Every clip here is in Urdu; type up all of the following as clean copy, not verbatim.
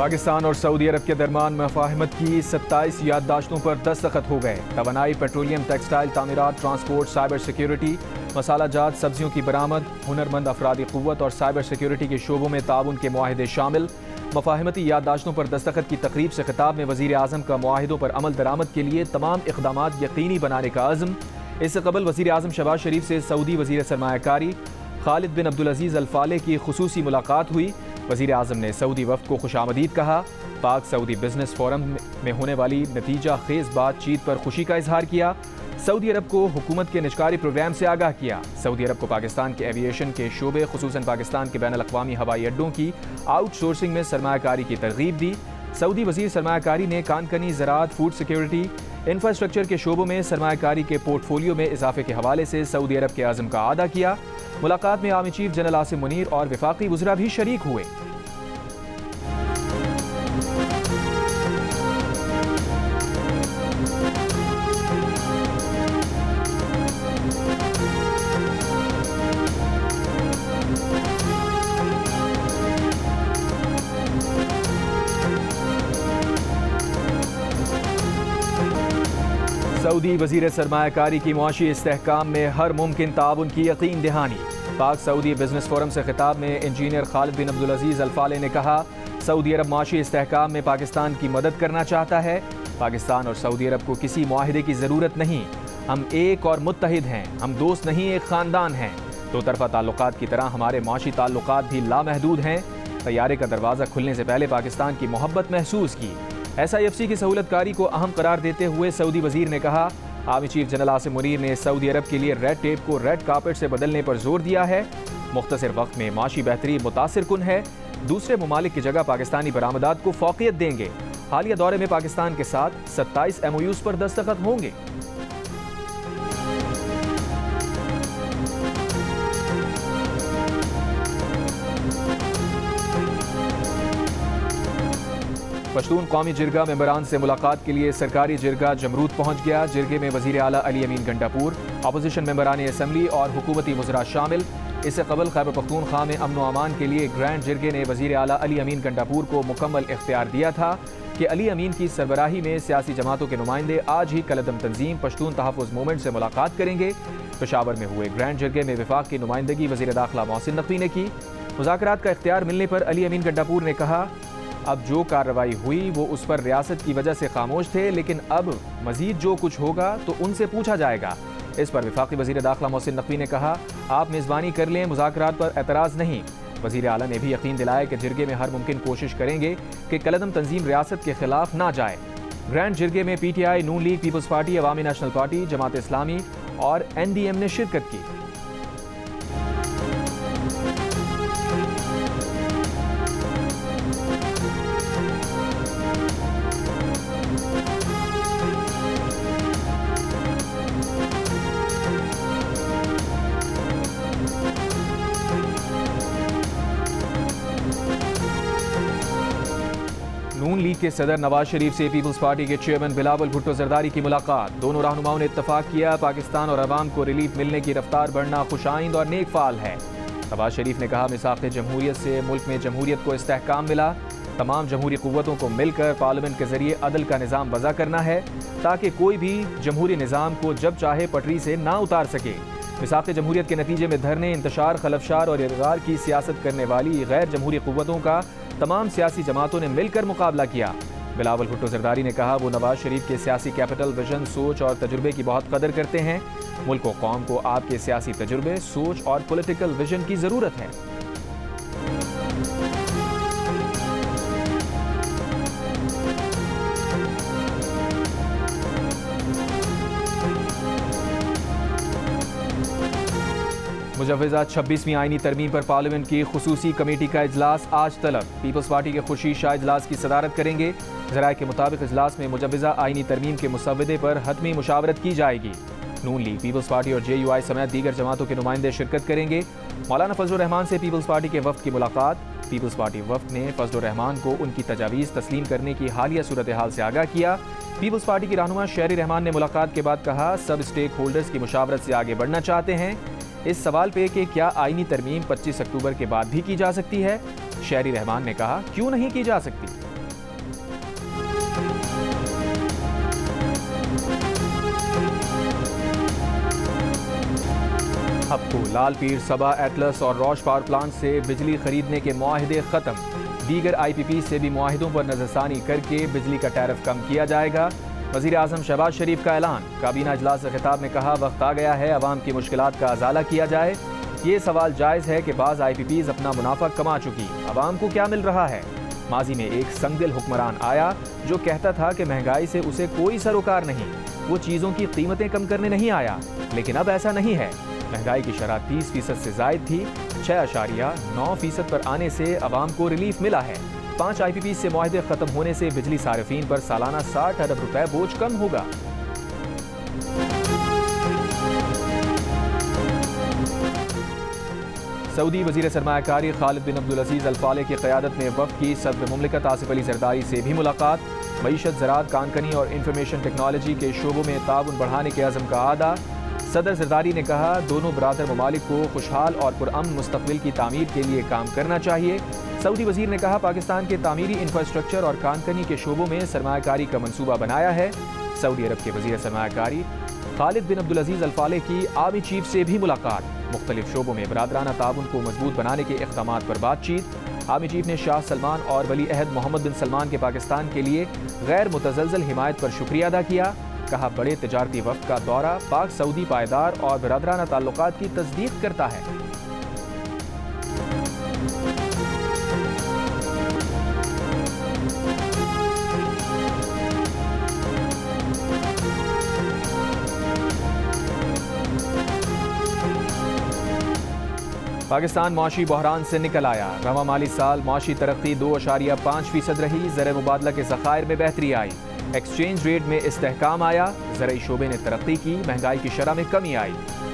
پاکستان اور سعودی عرب کے درمیان مفاہمت کی 27 یادداشتوں پر دستخط ہو گئے۔ توانائی، پیٹرولیم، ٹیکسٹائل، تعمیرات، ٹرانسپورٹ، سائبر سیکیورٹی، مسالہ جات، سبزیوں کی برآمد، ہنرمند افرادی قوت اور سائبر سیکیورٹی کے شعبوں میں تعاون کے معاہدے شامل۔ مفاہمتی یادداشتوں پر دستخط کی تقریب سے خطاب میں وزیر اعظم کا معاہدوں پر عمل درآمد کے لیے تمام اقدامات یقینی بنانے کا عزم۔ اس سے قبل وزیر اعظم شہباز شریف سے سعودی وزیر سرمایہ کاری خالد بن عبدالعزیز الفالح کی خصوصی ملاقات ہوئی۔ وزیر اعظم نے سعودی وفد کو خوش آمدید کہا۔ پاک سعودی بزنس فورم میں ہونے والی نتیجہ خیز بات چیت پر خوشی کا اظہار کیا۔ سعودی عرب کو حکومت کے نجکاری پروگرام سے آگاہ کیا۔ سعودی عرب کو پاکستان کے ایویشن کے شعبے خصوصاً پاکستان کے بین الاقوامی ہوائی اڈوں کی آؤٹ سورسنگ میں سرمایہ کاری کی ترغیب دی۔ سعودی وزیر سرمایہ کاری نے کانکنی، زراعت، فوڈ سیکیورٹی، انفراسٹرکچر کے شعبوں میں سرمایہ کاری کے پورٹ فولیو میں اضافے کے حوالے سے سعودی عرب کے عزم کا اعادہ کیا۔ ملاقات میں army chief general Asim Munir اور وفاقی وزراء بھی شریک ہوئے۔ سعودی وزیر سرمایہ کاری کی معاشی استحکام میں ہر ممکن تعاون کی یقین دہانی۔ پاک سعودی بزنس فورم سے خطاب میں انجینئر خالد بن عبدالعزیز الفالح نے کہا، سعودی عرب معاشی استحکام میں پاکستان کی مدد کرنا چاہتا ہے۔ پاکستان اور سعودی عرب کو کسی معاہدے کی ضرورت نہیں، ہم ایک اور متحد ہیں، ہم دوست نہیں ایک خاندان ہیں۔ دو طرفہ تعلقات کی طرح ہمارے معاشی تعلقات بھی لامحدود ہیں۔ طیارے کا دروازہ کھلنے سے پہلے پاکستان کی محبت محسوس کی۔ SIFC کی سہولت کاری کو اہم قرار دیتے ہوئے سعودی وزیر نے کہا، army chief general Asim Munir نے سعودی عرب کے لیے ریڈ ٹیپ کو ریڈ کارپٹ سے بدلنے پر زور دیا ہے۔ مختصر وقت میں معاشی بہتری متاثر کن ہے، دوسرے ممالک کی جگہ پاکستانی برآمدات کو فوقیت دیں گے۔ حالیہ دورے میں پاکستان کے ساتھ 27 MOUs پر دستخط ہوں گے۔ پشتون قومی جرگہ ممبران سے ملاقات کے لیے سرکاری جرگہ جمرود پہنچ گیا۔ جرگے میں وزیر اعلیٰ علی امین گنڈاپور، اپوزیشن ممبران اسمبلی اور حکومتی وزراء شامل۔ اس سے قبل خیبر پختونخوا میں امن و امان کے لیے گرینڈ جرگے نے وزیر اعلیٰ علی امین گنڈاپور کو مکمل اختیار دیا تھا کہ علی امین کی سربراہی میں سیاسی جماعتوں کے نمائندے آج ہی کالعدم تنظیم پشتون تحفظ موومنٹ سے ملاقات کریں گے۔ پشاور میں ہوئے گرینڈ جرگے میں وفاق کی نمائندگی وزیر داخلہ محسن نقوی نے کی۔ مذاکرات کا اختیار ملنے پر علی امین گنڈاپور نے کہا، اب جو کارروائی ہوئی وہ اس پر ریاست کی وجہ سے خاموش تھے، لیکن اب مزید جو کچھ ہوگا تو ان سے پوچھا جائے گا۔ اس پر وفاقی وزیر داخلہ محسن نقوی نے کہا، آپ میزبانی کر لیں، مذاکرات پر اعتراض نہیں۔ وزیر اعلیٰ نے بھی یقین دلایا کہ جرگے میں ہر ممکن کوشش کریں گے کہ کالعدم تنظیم ریاست کے خلاف نہ جائے۔ گرینڈ جرگے میں PTI، نون لیگ، پیپلز پارٹی، عوامی نیشنل پارٹی، جماعت اسلامی اور NDM نے شرکت کی۔ نون لیگ کے صدر نواز شریف سے پیپلز پارٹی کے چیئرمین بلاول بھٹو زرداری کی ملاقات۔ دونوں رہنماؤں نے اتفاق کیا، پاکستان اور عوام کو ریلیف ملنے کی رفتار بڑھنا خوش آئند اور نیک فعال ہے۔ نواز شریف نے کہا، میثاق جمہوریت سے ملک میں جمہوریت کو استحکام ملا۔ تمام جمہوری قوتوں کو مل کر پارلیمنٹ کے ذریعے عدل کا نظام وضع کرنا ہے تاکہ کوئی بھی جمہوری نظام کو جب چاہے پٹری سے نہ اتار سکے۔ میثاق جمہوریت کے نتیجے میں دھرنے، انتشار، خلفشار اور اغرار کی سیاست کرنے والی غیر جمہوری قوتوں کا تمام سیاسی جماعتوں نے مل کر مقابلہ کیا۔ بلاول بھٹو زرداری نے کہا، وہ نواز شریف کے سیاسی کیپٹل، ویژن، سوچ اور تجربے کی بہت قدر کرتے ہیں۔ ملک و قوم کو آپ کے سیاسی تجربے، سوچ اور پولیٹیکل ویژن کی ضرورت ہے۔ مجوزہ 26ویں آئینی ترمیم پر پارلیمنٹ کی خصوصی کمیٹی کا اجلاس آج طلب۔ پیپلز پارٹی کے خورشید شاہ اجلاس کی صدارت کریں گے۔ ذرائع کے مطابق اجلاس میں مجوزہ آئینی ترمیم کے مسودے پر حتمی مشاورت کی جائے گی۔ نون لیگ، پیپلز پارٹی اور JUI سمیت دیگر جماعتوں کے نمائندے شرکت کریں گے۔ مولانا فضل الرحمان سے پیپلز پارٹی کے وفد کی ملاقات۔ پیپلز پارٹی وفد نے فضل الرحمان کو ان کی تجاویز تسلیم کرنے کی حالیہ صورتحال سے آگاہ کیا۔ پیپلز پارٹی کی رہنما شہری رحمان نے ملاقات کے بعد کہا، سب اسٹیک ہولڈرز کی مشاورت سے آگے بڑھنا چاہتے ہیں۔ اس سوال پہ کہ کیا آئینی ترمیم 25 اکتوبر کے بعد بھی کی جا سکتی ہے، شہری رحمان نے کہا کیوں نہیں کی جا سکتی۔ اب تو لال پیر سبا ایٹلس اور روش پاور پلانٹ سے بجلی خریدنے کے معاہدے ختم، دیگر آئی پی پی سے بھی معاہدوں پر نظر ثانی کر کے بجلی کا ٹیرف کم کیا جائے گا۔ وزیر اعظم شہباز شریف کا اعلان، کابینہ اجلاس سے خطاب میں کہا وقت آ گیا ہے عوام کی مشکلات کا ازالہ کیا جائے۔ یہ سوال جائز ہے کہ بعض آئی پی پیز اپنا منافع کما چکی، عوام کو کیا مل رہا ہے؟ ماضی میں ایک سنگدل حکمران آیا جو کہتا تھا کہ مہنگائی سے اسے کوئی سروکار نہیں، وہ چیزوں کی قیمتیں کم کرنے نہیں آیا، لیکن اب ایسا نہیں ہے۔ مہنگائی کی شرح 30% سے زائد تھی، 6.9% پر آنے سے عوام کو ریلیف ملا ہے۔ 5 آئی پی پی سے معاہدے ختم ہونے سے بجلی صارفین پر سالانہ 60 ارب روپے بوجھ کم ہوگا۔ سعودی وزیر سرمایہ کاری خالد بن عبدالعزیز الفالح کی قیادت میں وفد کی صدر مملکت آصف علی زرداری سے بھی ملاقات، معیشت، زراعت، کانکنی اور انفارمیشن ٹیکنالوجی کے شعبوں میں تعاون بڑھانے کے عزم کا اعادہ۔ صدر زرداری نے کہا دونوں برادر ممالک کو خوشحال اور پرامن مستقبل کی تعمیر کے لیے کام کرنا چاہیے۔ سعودی وزیر نے کہا پاکستان کے تعمیری انفراسٹرکچر اور کانکنی کے شعبوں میں سرمایہ کاری کا منصوبہ بنایا ہے۔ سعودی عرب کے وزیر سرمایہ کاری خالد بن عبدالعزیز الفالح کی آرمی چیف سے بھی ملاقات، مختلف شعبوں میں برادرانہ تعاون کو مضبوط بنانے کے اقدامات پر بات چیت۔ آرمی چیف نے شاہ سلمان اور ولی عہد محمد بن سلمان کے پاکستان کے لیے غیر متزلزل حمایت پر شکریہ ادا کیا، کہا بڑے تجارتی وفد کا دورہ پاک سعودی پائیدار اور برادرانہ تعلقات کی تصدیق کرتا ہے۔ پاکستان معاشی بحران سے نکل آیا، رواں مالی سال معاشی ترقی 2.5% رہی، زر مبادلہ کے ذخائر میں بہتری آئی، ایکسچینج ریٹ میں استحکام آیا، زرعی شعبے نے ترقی کی، مہنگائی کی شرح میں کمی آئی۔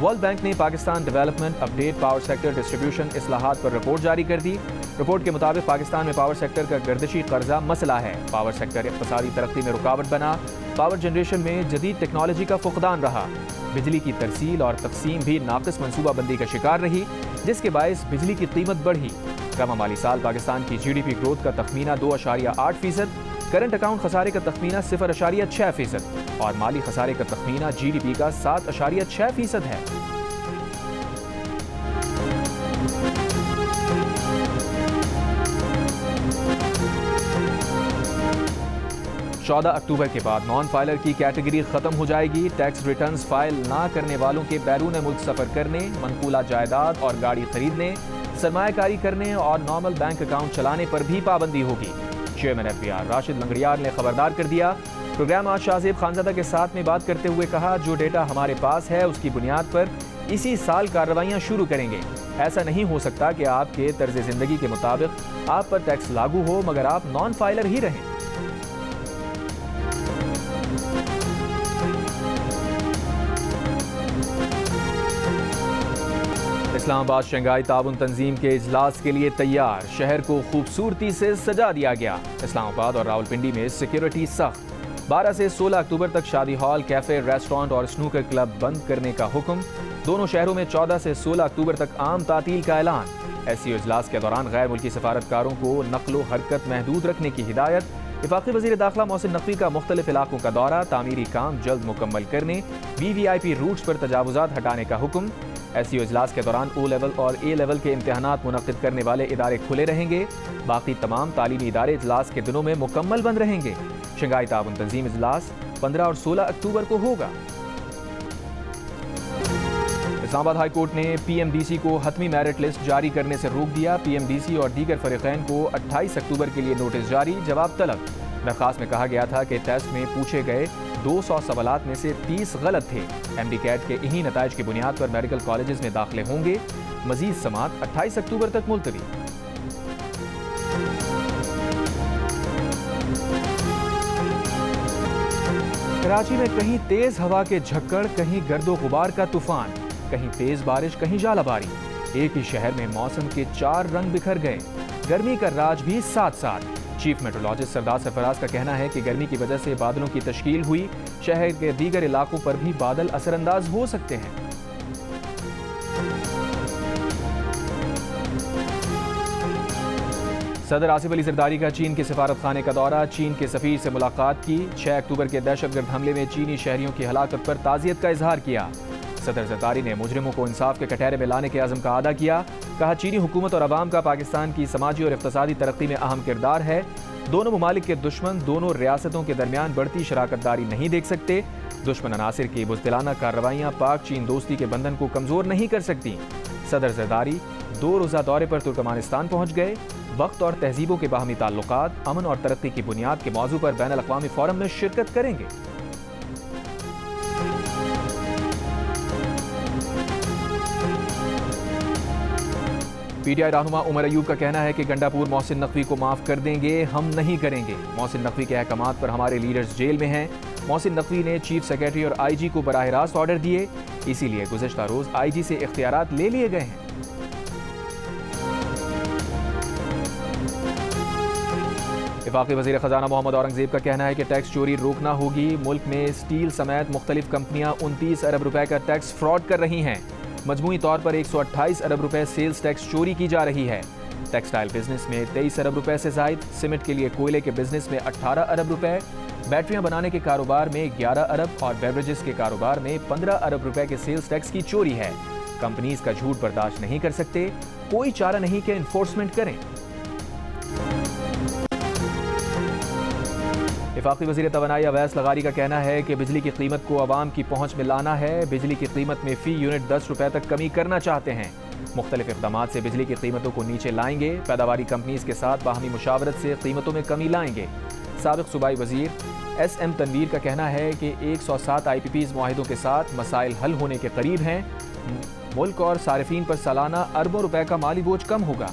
ورلڈ بینک نے Pakistan development update power sector distribution اصلاحات پر رپورٹ جاری کر دی۔ رپورٹ کے مطابق پاکستان میں پاور سیکٹر کا گردشی قرضہ مسئلہ ہے، پاور سیکٹر اقتصادی ترقی میں رکاوٹ بنا، پاور جنریشن میں جدید ٹیکنالوجی کا فقدان رہا، بجلی کی ترسیل اور تقسیم بھی ناقص منصوبہ بندی کا شکار رہی، جس کے باعث بجلی کی قیمت بڑھی۔ رواں مالی سال پاکستان کی جی ڈی پی گروتھ کا تخمینہ 2.8%، کرنٹ اکاؤنٹ خسارے کا تخمینہ 0.6% اور مالی خسارے کا تخمینہ جی ڈی پی کا 7.6% ہے۔ چودہ اکتوبر کے بعد نان فائلر کی کیٹیگری ختم ہو جائے گی، ٹیکس ریٹرنز فائل نہ کرنے والوں کے بیرون ملک سفر کرنے، منقولہ جائیداد اور گاڑی خریدنے، سرمایہ کاری کرنے اور نارمل بینک اکاؤنٹ چلانے پر بھی پابندی ہوگی۔ Chairman F B R Rashid Langrial نے خبردار کر دیا۔ پروگرام آج شاہ زیب خانزادہ کے ساتھ میں بات کرتے ہوئے کہا جو ڈیٹا ہمارے پاس ہے اس کی بنیاد پر اسی سال کارروائیاں شروع کریں گے۔ ایسا نہیں ہو سکتا کہ آپ کے طرز زندگی کے مطابق آپ پر ٹیکس لاگو ہو مگر آپ نان فائلر ہی رہیں۔ اسلام آباد شنگھائی تعاون تنظیم کے اجلاس کے لیے تیار، شہر کو خوبصورتی سے سجا دیا گیا۔ اسلام آباد اور راولپنڈی میں سیکیورٹی سخت، 12 سے 16 اکتوبر تک شادی ہال، کیفے، ریسٹورانٹ اور سنوکر کلب بند کرنے کا حکم۔ دونوں شہروں میں 14 سے 16 اکتوبر تک عام تعطیل کا اعلان۔ ایس سی او اجلاس کے دوران غیر ملکی سفارتکاروں کو نقل و حرکت محدود رکھنے کی ہدایت۔ وفاقی وزیر داخلہ محسن نقوی کا مختلف علاقوں کا دورہ، تعمیری کام جلد مکمل کرنے، وی وی آئی پی روٹس پر تجاوزات ہٹانے کا حکم۔ ایس سی او اجلاس کے دوران او لیول اور اے لیول کے امتحانات منعقد کرنے والے ادارے کھلے رہیں گے، باقی تمام تعلیمی ادارے اجلاس کے دنوں میں مکمل بند رہیں گے۔ شنگھائی تعاون تنظیم اجلاس 15 اور 16 اکتوبر کو ہوگا۔ اسلام آباد ہائی کورٹ نے پی ایم ڈی سی کو حتمی میرٹ لسٹ جاری کرنے سے روک دیا، پی ایم ڈی سی اور دیگر فریقین کو 28 اکتوبر کے لیے نوٹس جاری، جواب طلب۔ درخواست میں کہا گیا تھا کہ ٹیسٹ میں پوچھے گئے 200 سوالات میں سے 30 غلط تھے، ایم ڈی کیٹ کے انہی نتائج کی بنیاد پر میڈیکل کالجز میں داخلے ہوں گے۔ مزید سماعت 28 اکتوبر تک ملتوی۔ کراچی میں کہیں تیز ہوا کے جھکڑ، کہیں گرد و غبار کا طوفان، کہیں تیز بارش، کہیں ژالہ باری، ایک ہی شہر میں موسم کے 4 رنگ بکھر گئے، گرمی کا راج بھی ساتھ ساتھ۔ چیف میٹرولوجسٹ سردار سرفراز کا کہنا ہے کہ گرمی کی وجہ سے بادلوں کی تشکیل ہوئی، شہر کے دیگر علاقوں پر بھی بادل اثر انداز ہو سکتے ہیں۔ صدر آصف علی زرداری کا چین کے سفارت خانے کا دورہ، چین کے سفیر سے ملاقات کی، 6 اکتوبر کے دہشت گرد حملے میں چینی شہریوں کی ہلاکت پر تعزیت کا اظہار کیا۔ صدر زرداری نے مجرموں کو انصاف کے کٹہرے میں لانے کے عزم کا اعادہ کیا، کہا چینی حکومت اور عوام کا پاکستان کی سماجی اور اقتصادی ترقی میں اہم کردار ہے، دونوں ممالک کے دشمن دونوں ریاستوں کے درمیان بڑھتی شراکت داری نہیں دیکھ سکتے، دشمن عناصر کی بزدلانہ کارروائیاں پاک چین دوستی کے بندھن کو کمزور نہیں کر سکتی۔ صدر زرداری 2 روزہ دورے پر ترکمانستان پہنچ گئے، وقت اور تہذیبوں کے باہمی تعلقات، امن اور ترقی کی بنیاد کے موضوع پر بین الاقوامی فورم میں شرکت کریں گے۔ پی ٹی آئی رہنما عمر ایوب کا کہنا ہے کہ گنڈا پور محسن نقوی کو معاف کر دیں گے، ہم نہیں کریں گے۔ محسن نقوی کے احکامات پر ہمارے لیڈرز جیل میں ہیں۔ محسن نقوی نے چیف سیکرٹری اور آئی جی کو براہ راست آرڈر دیے، اسی لیے گزشتہ روز آئی جی سے اختیارات لے لیے گئے ہیں۔ وفاقی وزیر خزانہ محمد اورنگزیب کا کہنا ہے کہ ٹیکس چوری روکنا ہوگی، ملک میں سٹیل سمیت مختلف کمپنیاں 29 ارب روپے کا ٹیکس فراڈ کر رہی ہیں، مجموعی طور پر 128 ارب روپے سیلز ٹیکس چوری کی جا رہی ہے۔ ٹیکسٹائل بزنس میں 23 ارب روپے سے زائد، سیمنٹ کے لیے کوئلے کے بزنس میں 18 ارب روپے، بیٹریاں بنانے کے کاروبار میں 11 ارب اور بیوریجز کے کاروبار میں 15 ارب روپے کے سیلز ٹیکس کی چوری ہے۔ کمپنیز کا جھوٹ برداشت نہیں کر سکتے، کوئی چارہ نہیں کہ انفورسمنٹ کریں۔ وفاقی وزیر توانائی اویس لغاری کا کہنا ہے کہ بجلی کی قیمت کو عوام کی پہنچ میں لانا ہے، بجلی کی قیمت میں فی یونٹ 10 روپے تک کمی کرنا چاہتے ہیں، مختلف اقدامات سے بجلی کی قیمتوں کو نیچے لائیں گے، پیداواری کمپنیز کے ساتھ باہمی مشاورت سے قیمتوں میں کمی لائیں گے۔ سابق صوبائی وزیر ایس ایم تنویر کا کہنا ہے کہ 107 آئی پی پیز معاہدوں کے ساتھ مسائل حل ہونے کے قریب ہیں، ملک اور صارفین پر سالانہ اربوں روپے کا مالی بوجھ کم ہوگا۔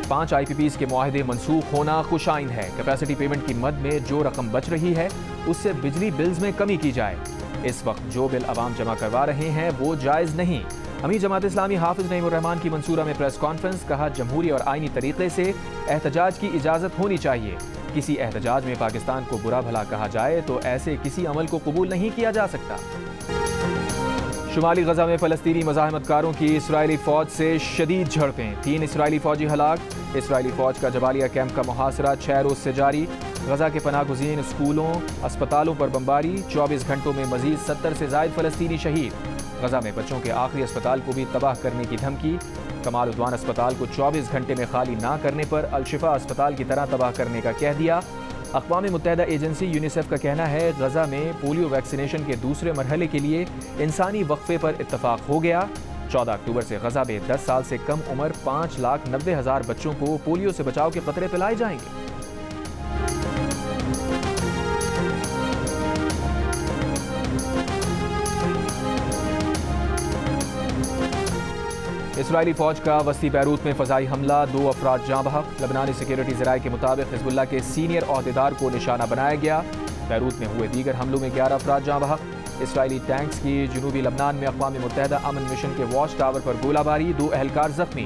5 آئی پی پیز کے معاہدے منسوخ ہونا خوش آئند ہے، کیپیسٹی پیمنٹ کی مد میں جو رقم بچ رہی ہے اس سے بجلی بلز میں کمی کی جائے، اس وقت جو بل عوام جمع کروا رہے ہیں وہ جائز نہیں۔ امیر جماعت اسلامی حافظ نعیم الرحمان کی منصورہ میں پریس کانفرنس، کہا جمہوری اور آئینی طریقے سے احتجاج کی اجازت ہونی چاہیے، کسی احتجاج میں پاکستان کو برا بھلا کہا جائے تو ایسے کسی عمل کو قبول نہیں کیا جا سکتا۔ شمالی غزہ میں فلسطینی مزاحمت کاروں کی اسرائیلی فوج سے شدید جھڑپیں، 3 اسرائیلی فوجی ہلاک، اسرائیلی فوج کا جبالیہ کیمپ کا محاصرہ 6 روز سے جاری، غزہ کے پناہ گزین اسکولوں اسپتالوں پر بمباری، 24 گھنٹوں میں مزید 70 سے زائد فلسطینی شہید، غزہ میں بچوں کے آخری اسپتال کو بھی تباہ کرنے کی دھمکی، کمال عدوان اسپتال کو 24 گھنٹے میں خالی نہ کرنے پر الشفا اسپتال کی طرح تباہ کرنے کا کہہ دیا۔ اقوام متحدہ ایجنسی یونیسیف کا کہنا ہے غزہ میں پولیو ویکسینیشن کے دوسرے مرحلے کے لیے انسانی وقفے پر اتفاق ہو گیا، 14 اکتوبر سے غزہ میں 10 سال سے کم عمر 5,90,000 بچوں کو پولیو سے بچاؤ کے قطرے پلائے جائیں گے۔ اسرائیلی فوج کا وسطی بیروت میں فضائی حملہ، 2 افراد جاں بحق، لبنانی سیکیورٹی ذرائع کے مطابق حزب اللہ کے سینئر عہدیدار کو نشانہ بنایا گیا، بیروت میں ہوئے دیگر حملوں میں 11 افراد جاں بحق، اسرائیلی ٹینکس کی جنوبی لبنان میں اقوام متحدہ امن مشن کے واچ ٹاور پر گولہ باری، 2 اہلکار زخمی،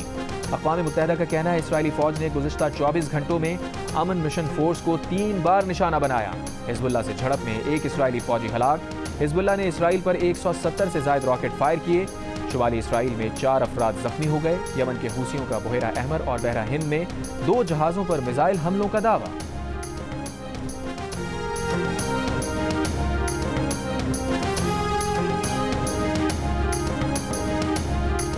اقوام متحدہ کا کہنا ہے اسرائیلی فوج نے گزشتہ 24 گھنٹوں میں امن مشن فورس کو 3 بار نشانہ بنایا، حزب اللہ سے جھڑپ میں 1 اسرائیلی فوجی ہلاک، حزب اللہ نے اسرائیل پر 170 سے زائد راکٹ فائر کیے، شمالی اسرائیل میں 4 افراد زخمی ہو گئے، یمن کے حوثیوں کا بحیرہ احمر اور بحیرہ ہند میں 2 جہازوں پر میزائل حملوں کا دعویٰ۔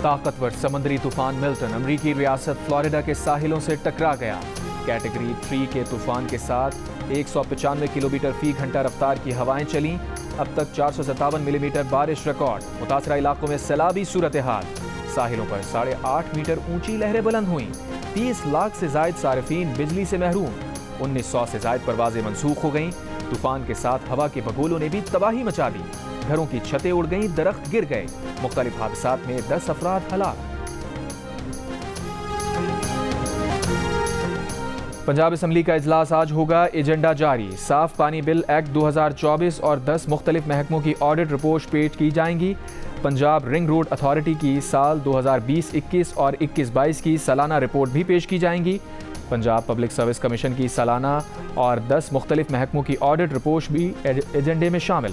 طاقتور سمندری طوفان ملٹن امریکی ریاست فلوریڈا کے ساحلوں سے ٹکرا گیا، کیٹیگری 3 کے طوفان کے ساتھ 195 کلومیٹر فی گھنٹہ رفتار کی ہوائیں چلیں، اب تک 457 ملی میٹر بارش ریکارڈ، متاثرہ علاقوں میں سیلابی صورتحال، ساحلوں پر 8.5 میٹر اونچی لہریں بلند ہوئیں، 30 لاکھ سے زائد صارفین بجلی سے محروم، 1900 سے زائد پروازیں منسوخ ہو گئیں، طوفان کے ساتھ ہوا کے بگولوں نے بھی تباہی مچا دی، گھروں کی چھتیں اڑ گئیں، درخت گر گئے، مختلف حادثات میں 10 افراد ہلاک۔ پنجاب اسمبلی کا اجلاس آج ہوگا، ایجنڈا جاری، صاف پانی بل ایکٹ 2024 اور 10 مختلف محکموں کی آڈٹ رپورٹ پیش کی جائیں گی، پنجاب رنگ روڈ اتھارٹی کی سال 2020-21 اور 21-22 کی سالانہ رپورٹ بھی پیش کی جائیں گی، پنجاب پبلک سروس کمیشن کی سالانہ اور 10 مختلف محکموں کی آڈٹ رپورٹ بھی ایجنڈے میں شامل۔